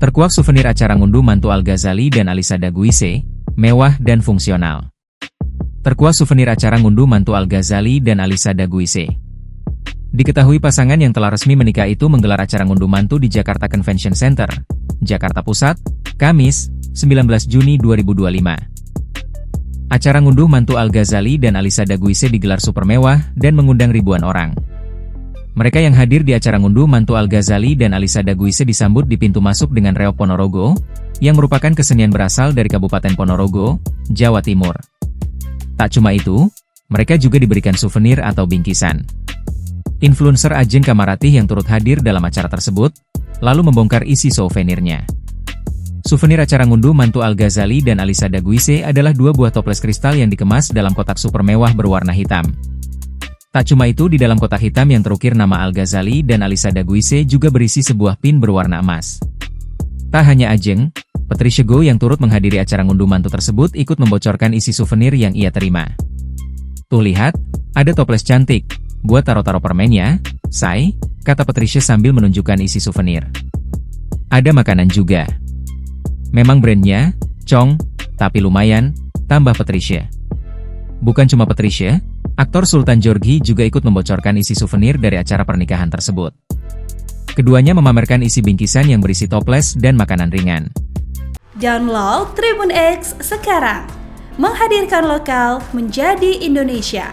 Terkuak souvenir acara ngunduh mantu Al-Ghazali dan Alisa Daguise, mewah dan fungsional. Terkuak souvenir acara ngunduh mantu Al-Ghazali dan Alisa Daguise. Diketahui pasangan yang telah resmi menikah itu menggelar acara ngunduh mantu di Jakarta Convention Center, Jakarta Pusat, Kamis, 19 Juni 2025. Acara ngunduh mantu Al-Ghazali dan Alisa Daguise digelar super mewah dan mengundang ribuan orang. Mereka yang hadir di acara ngunduh mantu Al-Ghazali dan Alisa Daguise disambut di pintu masuk dengan reog Ponorogo, yang merupakan kesenian berasal dari Kabupaten Ponorogo, Jawa Timur. Tak cuma itu, mereka juga diberikan souvenir atau bingkisan. Influencer Ajeng Kamaratih yang turut hadir dalam acara tersebut, lalu membongkar isi souvenirnya. Souvenir acara ngunduh mantu Al-Ghazali dan Alisa Daguise adalah 2 buah toples kristal yang dikemas dalam kotak super mewah berwarna hitam. Tak cuma itu, di dalam kotak hitam yang terukir nama Al-Ghazali dan Alisa Daguise juga berisi sebuah pin berwarna emas. Tak hanya Ajeng, Patricia Goh yang turut menghadiri acara ngunduh mantu tersebut ikut membocorkan isi souvenir yang ia terima. Tuh lihat, ada toples cantik, buat taro-taro permennya, say, kata Patricia sambil menunjukkan isi souvenir. Ada makanan juga. Memang brandnya, Cong, tapi lumayan, tambah Patricia. Bukan cuma Patricia, aktor Sultan Djorghi juga ikut membocorkan isi souvenir dari acara pernikahan tersebut. Keduanya memamerkan isi bingkisan yang berisi toples dan makanan ringan. Download Tribun X sekarang, menghadirkan lokal menjadi Indonesia.